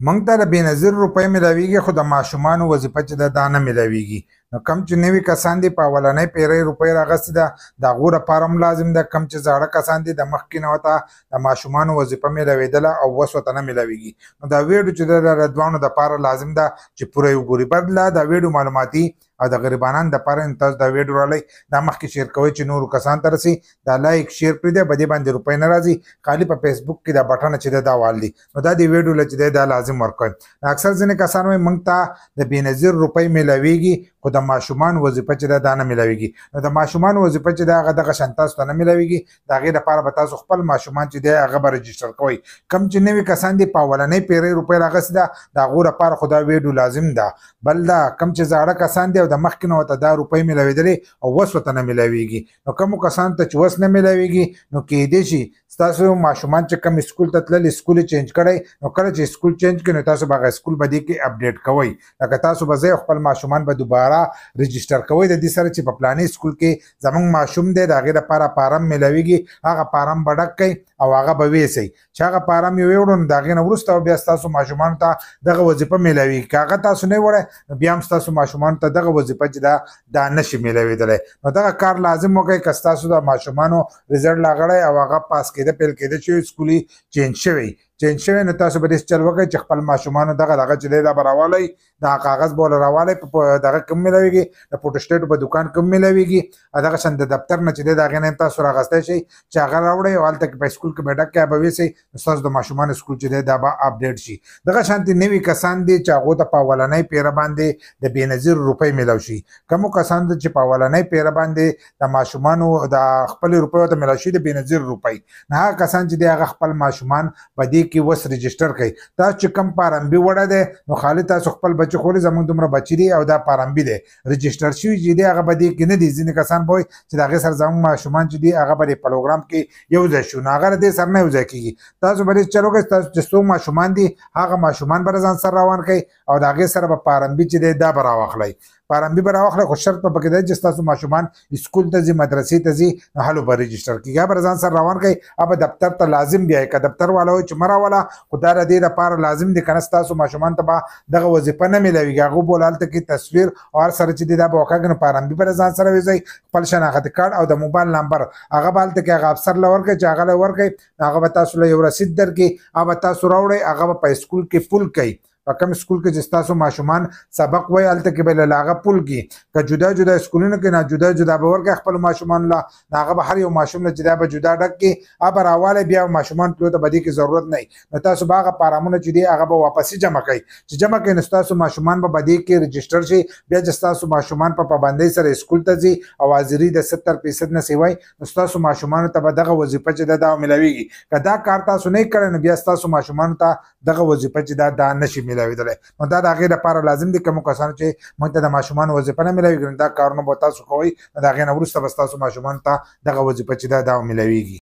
موږ ته د بېنظیر روپۍ میلاویږي خو د ماشومانو وظیفه چې ده دا نه میلاویږي. نو کم چې نوي کسان دي په اولنۍ پیرۍ روپۍ راغستې ده د هغو دپاره هم لازم ده. کم چې زاړه کسان دي د مخکې نه ورته د ماشومانو وظیفه میلاوېدله او اوس ورته نه میلاویږي. نو دا ویډیو چې ده د دواړو دپاره لازم ده چې پوره یې وګوري. بدله دا ویډیو معلوماتي او د غریبانان دپاره تاسو دا ویډیو رالی دا مخکې شیر کوئ چې نورو کسان ته رسي. دا لایک شیر پرېږدئ په دې باندې روپۍ نه راځي، خالي په فیسبوک کې دا بټنه چې ده دا وال دي. نو دا د ویډیو له چې دی دا لازم ورکوئ. اکثر ځینې کسان وایي موږ ته د بېنظیر روپۍ میلاویږي خو د ماشومان وظیفه چې ده دا نه میلاویږي. نو د ماشومان وظیفه چې ده هغه دغه شان تاسو ته نه میلاویږي. د هغې دپاره به تاسو خپل ماشومان چې دی هغه به رجسټر کوئ. کم چې نوي کسان دي په اولنۍ پیرۍ روپۍ راغستې ده د هغو دپاره خو دا ویډیو لازم ده. بل دا کم چې زاړه کسان دي او د مخکې نه ورته دا روپۍ میلاوېدلې او اوس ورته نه میلاویږي. نو کومو کسانو ته چې اوس نه میلاویږي نو کیدای شي ستاسو ماشومان چې کوم اسکول ته تلل اسکول یې چینج کړی، نو کله چې اسکول چینج کړي نو تاسو به هغه اسکول به دې کې اپډیټ کوئ. لکه تاسو به ځئ خپل ماشومان به دوباره رجسټر کوئ د دې سره چې په پلاني اسکول کې زموږ ماشوم دی د هغې دپاره فارم میلاویږي. هغه فارم به ډک کوئ او هغه به ویسئ. چې هغه فارم یې ویوړو نو د هغې نه وروسته بیا ستاسو ماشومانو ته دغه وظیفه میلاویږي. که هغه تاسو نه وړی نو بیا هم ستاسو ماشومانو ته دغه وظیفه چې ده دا نشي میلاوېدلی. نو دغه کار لازم وکړئ که ستاسو د ماشومانو رزلټ راغلی او هغه پاس کېده پیل کېده چې اسکول یې چینج شوی نو تاسو به داسې چل وکړئ چې خپل ماشومانو دغه چې دی دا به راوالی دغه کاغذ به ورله راوالی په دغه کوم میلاویږي د فوټوسټیټو په دوکان کوم میلاویږي دغه شان د دفتر نه چې دی د هغې نه هم تاسو راغستی شئ چې هغه راوړئ او هلته کې په اسکول کې به ډک کړئ به ویسئ نو ستاسو د ماشومانو اسکول چې دی دا به اپډیټ شي. دغه شانتې نوي کسان دي چې هغو ته په اولنۍ پیره باندې د بېنظیر روپۍ میلاو شي. کومو کسانو ته چې په اولنۍ پیره باندې د ماشومانو د خپلې روپۍ ورته میلاو شي د بېنظیر روپۍ نو هغه کسان چې دی هغه خپل ماشومان په دې کې اوس رجسټر کوي. تاسو چې کم پارمبي وړی دی نو خالي تاسو خپل بچي خورئ زموږ دومره بچي دي او دا پارمبي دی رجسټر شوي چې دی هغه به دې کې نه دي. ځینې کسان به وایي چې د هغې سره زموږ ماشومان چې دي هغه به د پروګرام کې یو ځای شو نو هغه د دې سره نه یو ځای کېږي. تاسو به دې چل وکړئ تاسو چې څوک ماشومان دي هغه ماشومان به ځان سره روان کړئ او د هغې سره به پارمبي چې دی دا به راواخلئ. پارمبي به راواخلئ خو شرط به پکې دی چې ستاسو ماشومان اسکول ته ځي مدرسې ته ځي نو هلو به رجسټر کېږي. هغه به ځان سره روان کړئ هغه به دفتر ته لازم بیایي. که دفتر والا وایي چې مه راوله خو دا د دې دپاره لازم دی که نه ستاسو ماشومان ته به دغه وظیفه نه میلاویږي. هغو به هلته کې تصویر او هر سره چې دی دا به وکاږي نو پارمبي به ځان سره ویځئ خپل شناختي کارډ او د موبایل نمبر هغه به هلته کې هغه افسر له ورکړئ چې هغه له ورکړئ هغه به تاسو له یو رسید درکړي هغه به تاسو راوړئ هغه به په اسکول کې پول کوي. په کوم اسکول کې چې ستاسو ماشومان سبق وایي هلته کې به له هغه پول کړي. که جدا جدا اسکولونو کې نه جدا جدا به ورکړئ خپلو ماشومانو له نو هغه به هر یو ماشوم له چې دا به جدا ډک کړي هغه به راوالی بیا ماشومان تلو ته به دې کې ضرورت نه وي. نو تاسو به هغه فارمونه چې دي هغه به واپسي جمع کوئ. چې جمع کوئ نو ستاسو ماشومان به دې کې رجسټر شي. بیا چې ستاسو ماشومان په پابندۍ سره اسکول ته ځي او حاضري د 70% نه سوی نو ستاسو ماشومانو ته به دغه وظیفه چې ده دا میلاویږي. که دا کار تاسو نه یې کړی نو بیا ستاسو ماشومانو ته دغه وظیفه چې دا نشي میلاوېدلی. نو دا د هغې لپاره لازم دي کومو کسانو چې موږ ته د ماشومانو وظیفه نه میلاویږي نو دا کارونه به تاسو کوئ نو د هغې نه وروسته به ستاسو ماشومانو ته دغه وظیفه چې ده دا میلاویږي.